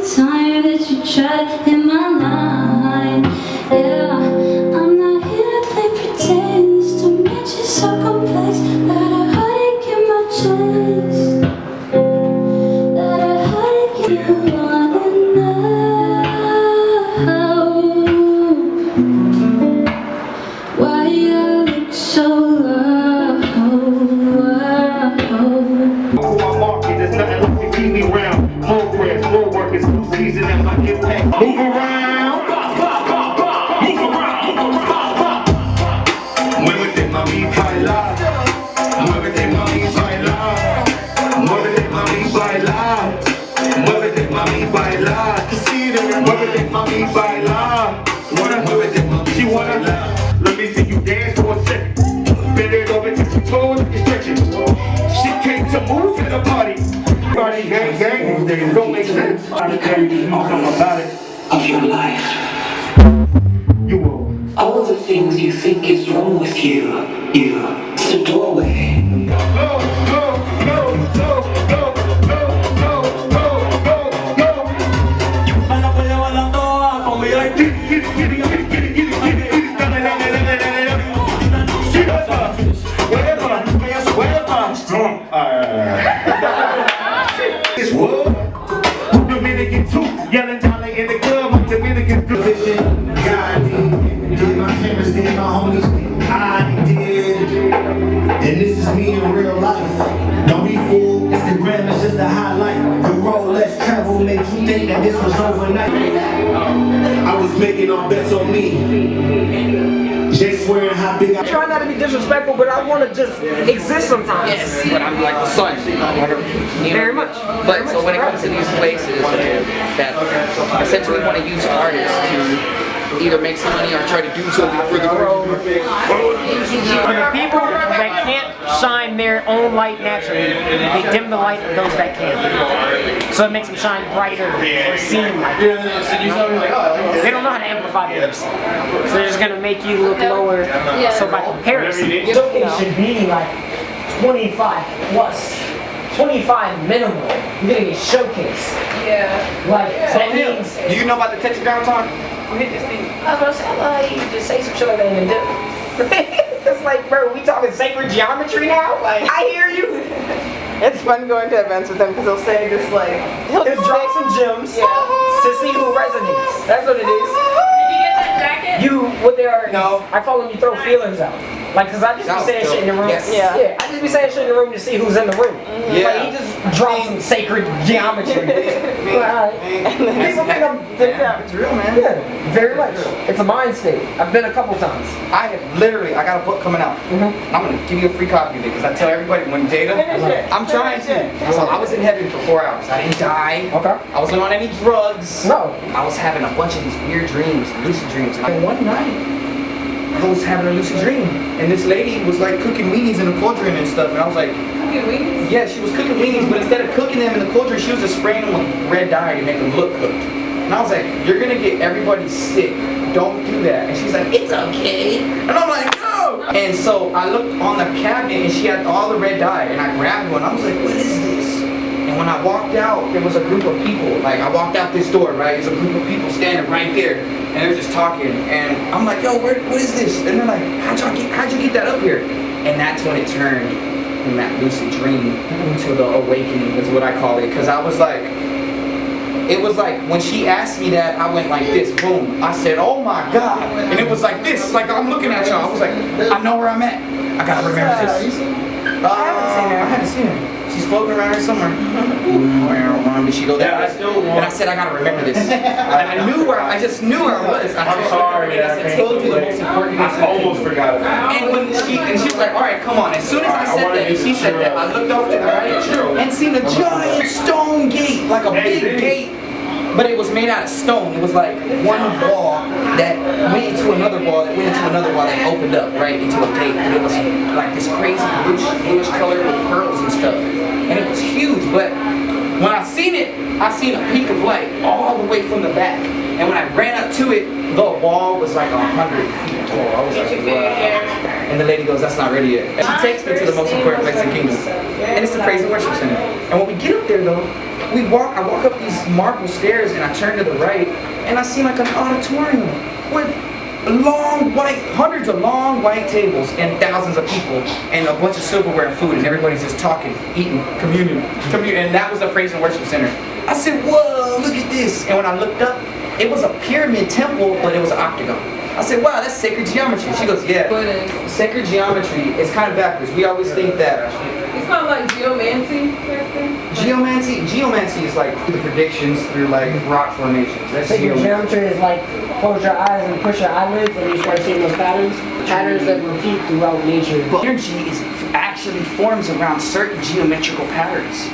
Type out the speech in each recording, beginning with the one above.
time that you tried in my line. Yeah, I'm not here to play pretend. This too much is so complex that I heartache in my chest. That I heartache in you wanna know why you look so low. There's nothing left to keep me around. More prayers, more workers, new season and my impact. Move around. Move around. Muévete mami, baila. Muévete mami, baila. Muévete mami, baila. Muévete mami, baila. Muévete mami, baila. Muévete mami, she wanna. Let me see you dance for a second. Bend it over to your toes and stretch it. She came to move in the party. Party gang gang, they don't make sense. I'm about it. Of your life. You will. All the things you think is wrong with you, it's a doorway. Go, go, go, go, go, go, go, go, go, go. It's what? Dominican too, yelling dollar in the club, my Dominican vision. God did my parents, did my homies, I did. And this is me in real life. Don't be fooled, Instagram is just a highlight. The road less travel made you think that this was overnight. I was making all bets on me. Jay swearing how big I try not to be disrespectful, but I want to just exist sometimes. Yes, but I'm like the sun. Very much. But so when it comes to these places that essentially want to use artists to either make some money or try to do something for the world. For the people that can't shine their own light naturally, they dim the light of those that can. So it makes them shine brighter or seem like it. They don't know how to amplify theirs. So they're just going to make you look lower. So by comparison, it should be like 25 plus. 25 minimum. You're getting a showcase. Yeah. Like, so that means. Do you know about the tetragrammaton? I was gonna say, I love how you just say some shit like that and do. It's like, bro, we talking sacred geometry now? Like, I hear you. It's fun going to events with him because he'll say this like He'll drop some gems to see who resonates. That's what it is. Did you get that jacket? What they are, No. I call them you throw feelings out. Like, cause I just be saying shit in the room. Yes. Yeah, I just be saying shit in the room to see who's in the room. Yeah. Like, he just drops some sacred geometry. Alright. People think It's real, man. yeah, very much. It's a mind state. I've been a couple times. I got a book coming out. And I'm gonna give you a free copy of it because I tell everybody when Jada, I'm trying to. So I was in heaven for 4 hours. I didn't die. Okay. I wasn't on any drugs. No. I was having a bunch of these weird dreams, lucid dreams. And one night, I was having a lucid dream, and this lady was like cooking weenies in a cauldron and stuff, and I was like, Cooking weenies? yeah, she was cooking weenies, but instead of cooking them in the cauldron, she was just spraying them with red dye to make them look cooked. And I was like, you're gonna get everybody sick. Don't do that. And she's like, it's okay. And I'm like, no! And so I looked on the cabinet, and she had all the red dye, and I grabbed one. I was like, what is this? And when I walked out, there was a group of people. Like, I walked out this door, right? There's a group of people standing right there, and they're just talking. And I'm like, yo, what is this? And they're like, how'd you get that up here? And that's when it turned from that lucid dream to the awakening, is what I call it. Because I was like, it was like, when she asked me that, I went like this, boom. I said, oh my God. And it was like this, like I'm looking at y'all. I was like, I know where I'm at. I gotta remember this. I haven't seen her. She's floating around here somewhere. Did she go there? Yeah, I still want. And I said, I gotta remember this. And I just knew where I was. I'm sorry. I told you the most important thing. I almost forgot about it. And when she was like, all right, come on. As soon as I said that, and she said that, I looked off to the right and seen a giant stone gate, like a big gate. But it was made out of stone. It was like one wall that went into another wall, that went into another wall, that opened up right into a gate. And it was like this crazy bluish color with pearls and stuff. And it was huge, but when I seen it, I seen a peak of light all the way from the back. And when I ran up to it, the wall was like 100 feet tall. I was like, wow. And the lady goes, that's not ready yet. And she takes me to the most important place in the kingdom. And it's the praise and worship center. And when we get up there though, I walk up these marble stairs and I turn to the right and I see like an auditorium with hundreds of long white tables and thousands of people and a bunch of silverware and food and everybody's just talking, eating, communion. And that was the praise and worship center. I said, whoa, look at this. And when I looked up, it was a pyramid temple, but it was an octagon. I said, wow, that's sacred geometry. She goes, yeah. Sacred geometry is kind of backwards. We always think that. It's not like geomancy type thing? Geomancy is like the predictions through like rock formations. That's Sacred geometry is like close your eyes and push your eyelids and you start seeing those patterns that repeat throughout nature. But energy actually forms around certain geometrical patterns.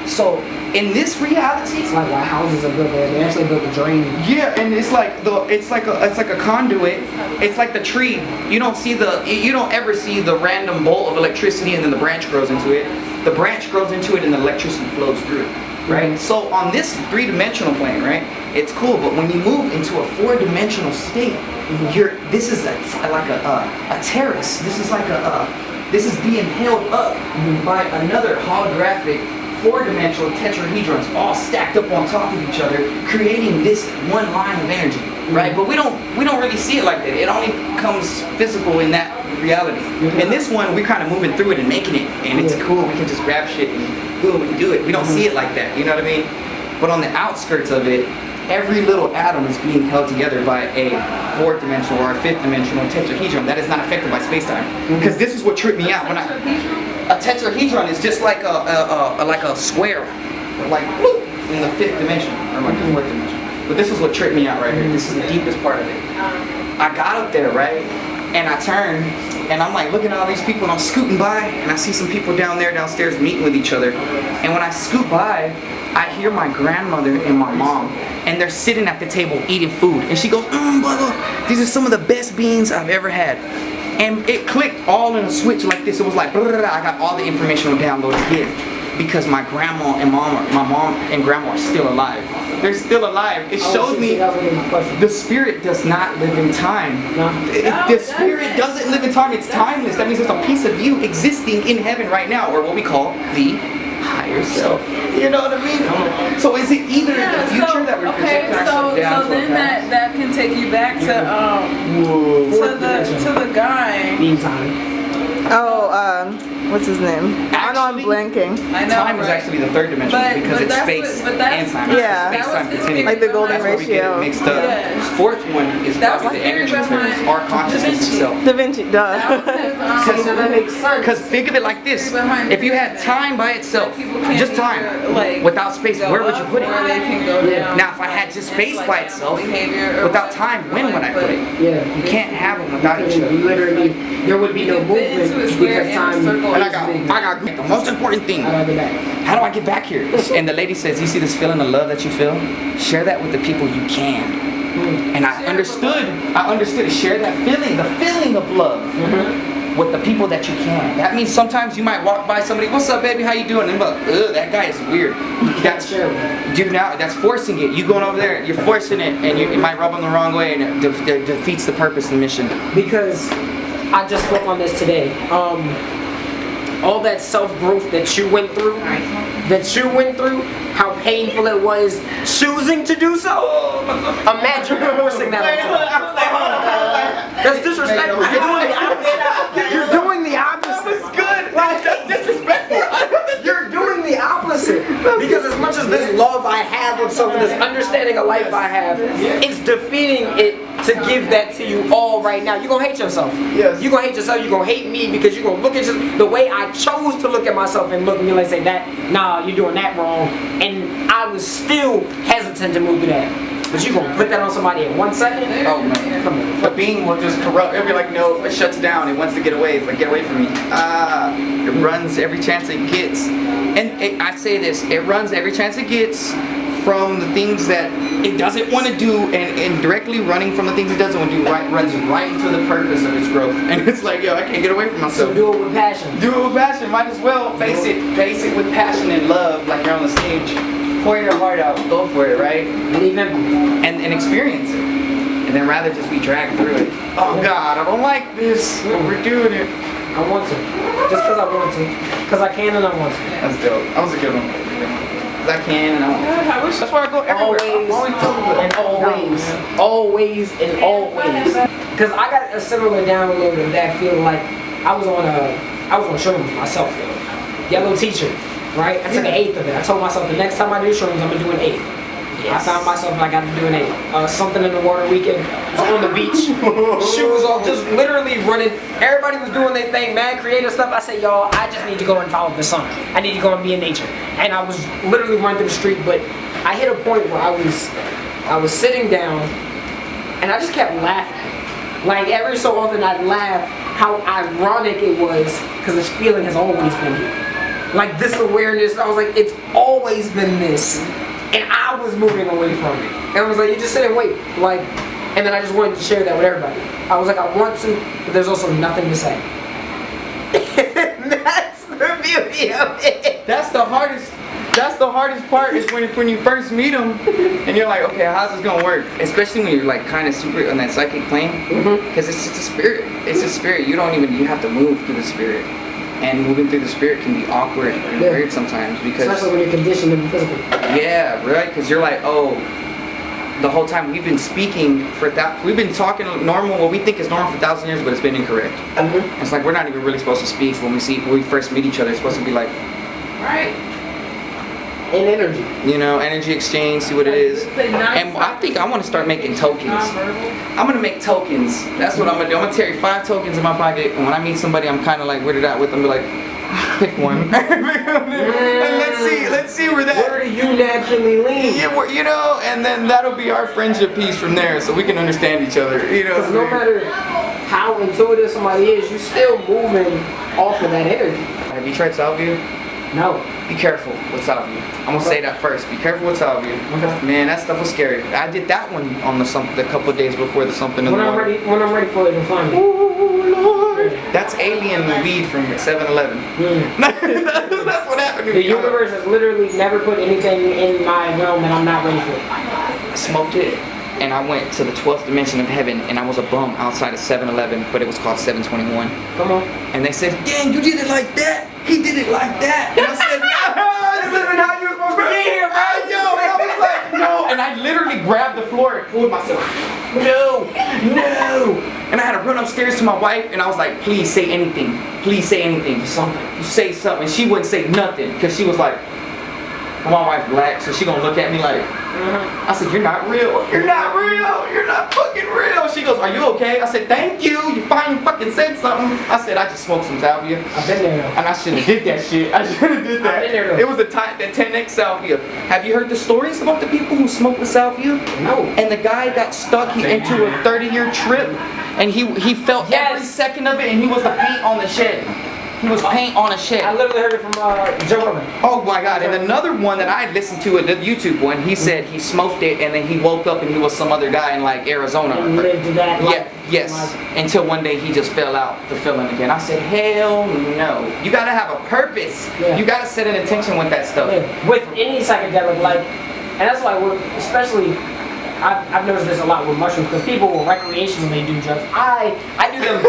So in this reality, it's like why houses are built there. They actually built a drain. Yeah, and it's like a conduit. It's like the tree. You don't ever see the random bolt of electricity and then the branch grows into it. The branch grows into it and the electricity flows through it. Right? So on this three-dimensional plane, right, it's cool, but when you move into a four-dimensional state, this is like a terrace. This is being held up by another holographic four-dimensional tetrahedrons all stacked up on top of each other, creating this one line of energy, right? But we don't really see it like that. It only becomes physical in that reality. In this one, we're kind of moving through it and making it, and it's cool. We can just grab shit and boom, we can do it. We don't see it like that, you know what I mean? But on the outskirts of it, every little atom is being held together by a fourth dimensional or a fifth dimensional tetrahedron that is not affected by space-time. Because this is what tripped me out. A tetrahedron is just like a square, like whoop, in the fifth dimension or like the fourth dimension. But this is what tripped me out right here. This is the deepest part of it. I got up there, right, and I turned, and I'm like looking at all these people, and I'm scooting by, and I see some people downstairs meeting with each other. And when I scoot by, I hear my grandmother and my mom, and they're sitting at the table eating food. And she goes, blah, blah. These are some of the best beans I've ever had. And it clicked all in a switch like this. It was like, blah, blah, blah. I got all the information downloaded here. Because my grandma and my mom and grandma are still alive. They're still alive. It showed me the spirit does not live in time. The spirit doesn't live in time. It's timeless. That means there's a piece of you existing in heaven right now, or what we call the higher self. You know what I mean? So is it either the future that we're projecting ourselves down? So then that can take you back to the guy. Meantime. What's his name? I know I'm blanking. I know. Time is actually the third dimension because it's space and time. Yeah. Space-time continuum. Like the golden That's where we get ratio. it mixed up. Yeah. Fourth one is probably the energy experience, our consciousness itself. Da Vinci, duh. So that makes sense. Because think of it like this: if you had time by itself, just time, without space, where would you put it? Now, if I had just space by itself, without time, when would I put it? Yeah. You can't have them without each other. There would be no movement because time. And I got the most important thing. How do I get back here? And the lady says, you see this feeling of love that you feel? Share that with the people you can. And I understood to share that feeling, the feeling of love with the people that you can. That means sometimes you might walk by somebody, what's up baby, how you doing? And they're like, ugh, that guy is weird. That's forcing it. You going over there, you're forcing it, and it might rub them the wrong way, and it defeats the purpose and mission. Because I just spoke on this today. All that self-growth that you went through, how painful it was choosing to do so. Imagine forcing that on someone. That's disrespectful. You're doing the opposite. That was good. That's disrespectful. You're doing the opposite. Because as much as this love I have of something, this understanding of life I have, it's defeating it to give that to you all right now. You're going to hate yourself. Yes. You're going to hate yourself. You're going to hate me because you're going to look at the way I chose to look at myself and look at me like say that, nah, you're doing that wrong. And I was still hesitant to move to that. But you're going to put that on somebody in 1 second? Oh man. Come on. The being will just corrupt. It'll be like, no, it shuts down. It wants to get away. It's like, get away from me. It runs every chance it gets. And I say this, it runs every chance it gets from the things that it doesn't want to do, and directly running from the things it doesn't want to do, runs right into the purpose of its growth. And it's like, yo, I can't get away from myself. So do it with passion. Do it with passion. Might as well face it with passion and love, like you're on the stage. Pour your heart out, go for it, right? Leave him. And experience it. And then rather just be dragged through it. Oh God, I don't like this, but we're doing it. I want to. Just because I want to. Because I can and I want to. That's dope. That was a good one. because I can, and that's why I go everywhere. Always and always. Because I got a similar download of that feeling like I was on shrooms myself. Yellow teacher, right? I took an eighth of it. I told myself the next time I do shrooms, I'm gonna do an eighth. Yes. I found myself I got to do an eighth. Something in the water weekend. I was on the beach, shoes off, just literally running. Everybody was doing their thing, mad creative stuff. I said, y'all, I just need to go and follow the sun. I need to go and be in nature. And I was literally running through the street, but I hit a point where I was sitting down, and I just kept laughing. Like every so often I'd laugh how ironic it was, because this feeling has always been here. Like this awareness, I was like, it's always been this. And I was moving away from it. And I was like, you just sit and wait. Like, and then I just wanted to share that with everybody. I was like, I want to, but there's also nothing to say. That's the beauty of it. That's the hardest part is when you first meet them and you're like, okay, how's this gonna work? Especially when you're like kind of super on that psychic plane, because it's just a spirit. It's a spirit. You have to move through the spirit, and moving through the spirit can be awkward and weird sometimes because especially when you're conditioned to be physical. Yeah, right. Because you're like, oh, the whole time we've been speaking for that, we've been talking normal. What we think is normal for 1,000 years, but it's been incorrect. It's like we're not even really supposed to speak when we first meet each other. It's supposed to be like, right. And energy. You know, energy exchange, see what it is. And I think I want to start making tokens. I'm going to make tokens. That's what I'm going to do. I'm going to carry 5 tokens in my pocket. And when I meet somebody, I'm kind of like weirded out with them. Be like, pick one. And let's see where that. Where do you naturally lean? Yeah, you know, and then that'll be our friendship piece from there, so we can understand each other. You know. Because no matter how intuitive somebody is, you're still moving off of that energy. Have you tried salvia? No. Be careful with salvia. I'm gonna say that first. Be careful with salvia. Okay. Man, that stuff was scary. I did that one on the couple of days before the something in the water. When I'm ready for it, you'll find me. Oh Lord. That's alien weed from 7-Eleven. That's what happened to me. The universe has literally never put anything in my realm that I'm not ready for. I smoked it, and I went to the 12th dimension of heaven, and I was a bum outside of 7-Eleven, but it was called 721. Come on. And they said, dang, you did it like that. He did it like that. And I said, no, this isn't how you were supposed to be here, bro. Yo, and I was like, no. And I literally grabbed the floor and pulled myself. No. And I had to run upstairs to my wife, and I was like, please say anything. Please say anything. Something. You say something. And she wouldn't say nothing, because she was like, my wife black, so she gonna look at me like, I said, you're not real. You're not real. You're not fucking real. She goes, are you okay? I said, thank you. You finally fucking said something. I said, I just smoked some salvia. I've been there. And I shouldn't have did that shit. I should have did that. I've been there. It was the 10x salvia. Have you heard the stories about the people who smoked the salvia? No. And the guy got stuck into a 30-year trip, and he felt every second of it, and he was the paint on the shed. He was paint on a shed. I literally heard it from Joe Rogan. Oh my God. And another one that I listened to, the YouTube one, he said he smoked it and then he woke up and he was some other guy in like Arizona. And lived that life. Yes. Until one day he just fell out the feeling again. I said, hell no. You gotta have a purpose. Yeah. You gotta set an intention with that stuff. Yeah. With any psychedelic, like, and that's why especially, I've noticed this a lot with mushrooms, because people will recreationally do drugs. I do them.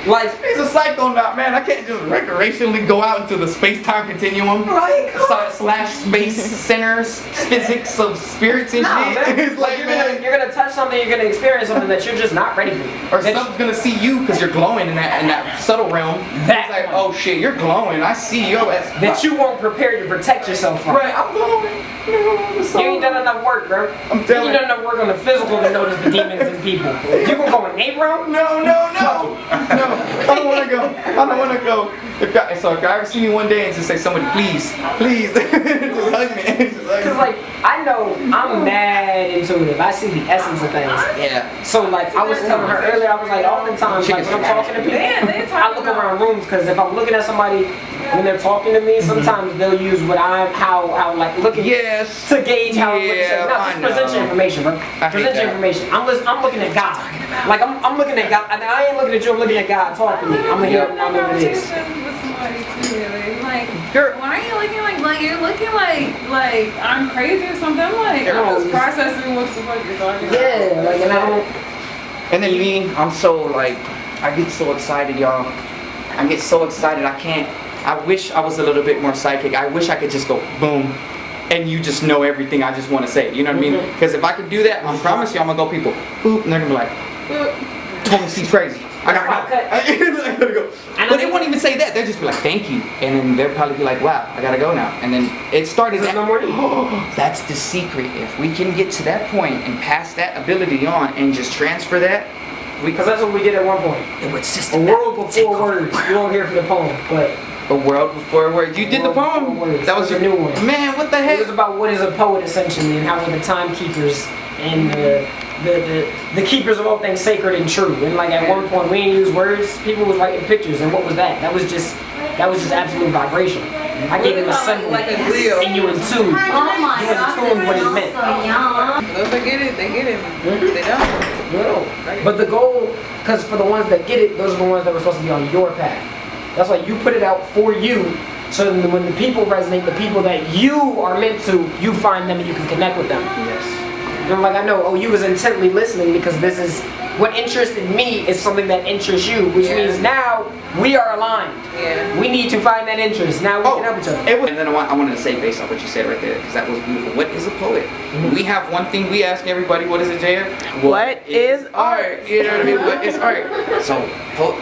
Like, he's a psychonaut, man. I can't just recreationally go out into the space-time continuum. Like, slash space center physics of spirits and shit. It's like, you're gonna touch something, you're gonna experience something that you're just not ready for. Or something's gonna see you because you're glowing in that subtle realm. It's like, oh shit, you're glowing. I see your ass. That you won't prepare to protect yourself from. Right, I'm glowing. You ain't done enough work, bro. I'm telling you. You done enough work on the physical to notice the demons in people. You gonna go in a realm? No. I don't want to go. If I ever see you one day and just say, somebody, please, just hug me. Because like, I know I'm mad intuitive. I see the essence of things. Yeah. So like, I was telling her earlier, I was like, oftentimes like, when I'm talking to people, I look around rooms, because if I'm looking at somebody when they're talking to me, sometimes they'll use how like looking to gauge how I'm looking. No, just present your information, bro. Present your information. I'm looking at God. Like I'm looking at God. And I ain't looking at you. I'm looking at God. Talk to me. I'm here. I'm over this. Like, why are you looking like you're looking like I'm crazy or something? I'm like, I'm just processing what the fuck you're talking about. Yeah, like, and I don't. And then me, I'm so like, I get so excited, y'all. I get so excited. I wish I was a little bit more psychic. I wish I could just go boom, and you just know everything I just want to say. You know what I mean? Because if I could do that, I promise you, I'm gonna go people, boop, and they're gonna be like, Tony C's crazy. I gotta go. But they won't even say that. They'll just be like, thank you. And then they'll probably be like, wow, I gotta go now. And then it started that. That's the secret. If we can get to that point and pass that ability on and just transfer that, because that's what we did at one point. It would A world before words. You won't hear from the poem, but a world before words. You did the poem. That was your new one. Man, what the heck? It was about what is a poet essentially, and how are the timekeepers and the keepers of all things sacred and true. And like at one point we didn't use words, people was writing pictures, and what was that? That was just absolute vibration. I gave him a symbol, like a wheel. and you in tune. Oh my You in God, tune with what it that meant. smells so yum. Those that get it, they get it. They don't. No. But the goal, because for the ones that get it, those are the ones that were supposed to be on your path. That's why you put it out for you, so that when the people resonate, the people that you are meant to, you find them and you can connect with them. Yes. And like I know, oh, you was intently listening because this is what interested me is something that interests you, which means now we are aligned. Yeah. We need to find that interest. Now we can help each other. And then I wanted to say based on what you said right there, because that was beautiful. What is a poet? We have one thing we ask everybody. What is it, Jaya? What is art? You know what I mean? What is art? So,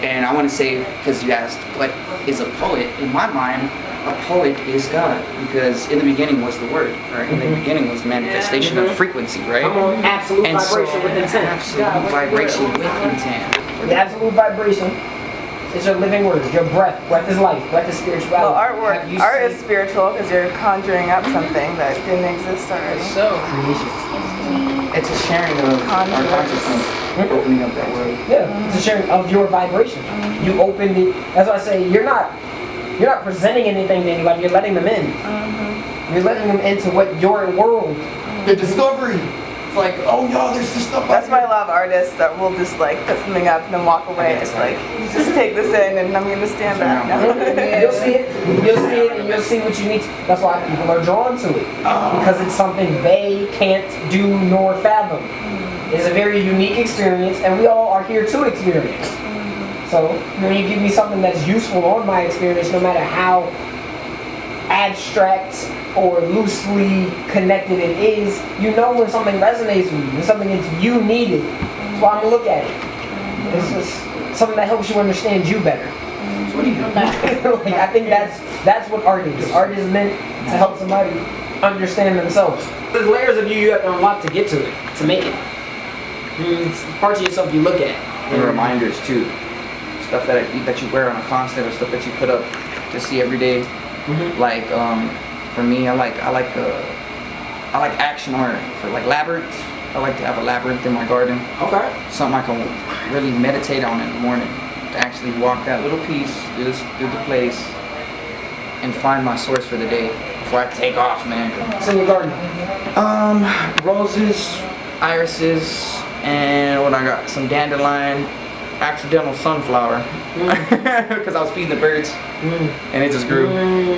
and I want to say, because you asked, what is a poet? In my mind, a poet is God, because in the beginning was the word, right? In the beginning was the manifestation of frequency, right? Come on, absolute And vibration with intent. Absolute vibration with intent. The absolute vibration is your living words, your breath. Breath is life. Breath is spirituality. Well, art is spiritual because you're conjuring up something that didn't exist already. So. It's a sharing of our consciousness, opening up that word. Yeah, it's a sharing of your vibration. You open the. That's why I say you're not presenting anything to anybody. You're letting them in. You're letting them into what your world. The discovery. It's like, oh y'all, there's this stuff. That's why I love artists that will just like put something up and then walk away. It's like, you just take this in and I'm going to stand back now. You'll see it, and you'll see what you need to. That's why people are drawn to it. Because it's something they can't do nor fathom. It's a very unique experience, and we all are here to experience. So when you give me something that's useful on my experience, no matter how abstract or loosely connected it is, you know when something resonates with you, when something that you needed. That's why I'm gonna look at it. It's just something that helps you understand you better. So what do you do? Like, I think that's what art is. Art is meant to help somebody understand themselves. There's layers of you have to unlock to get to it, to make it. It's parts of yourself you look at. And reminders too. Stuff that you wear on a constant, or stuff that you put up to see every day. Like for me, I like action art for like labyrinths. I like to have a labyrinth in my garden. Okay. Something I can really meditate on in the morning. To actually walk that little piece through the place and find my source for the day before I take off, man. What's in your garden? Roses, irises, and what I got? Some dandelion. Accidental sunflower, because I was feeding the birds and it just grew,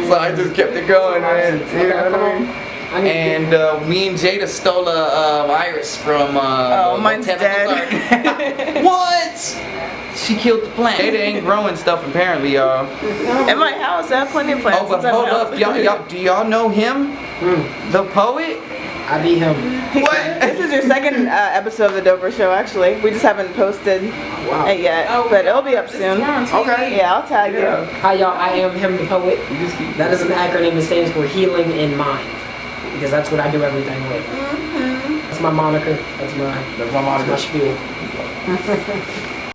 so I just kept it going, man. You know what I mean? And me and Jada stole a iris from mine's dead. What? She killed the plant. Jada ain't growing stuff apparently, y'all. In my house, I have plenty of plants. Oh, but hold up, y'all, do y'all know him? The poet? I be him. What? This is your second episode of the Doper Show, actually. We just haven't posted it yet, but it'll be up soon. Okay. Yeah, I'll tag you. Hi y'all, I am him the poet. That is an acronym that stands for healing in mind. Because that's what I do everything with. That's my moniker. That's my spiel.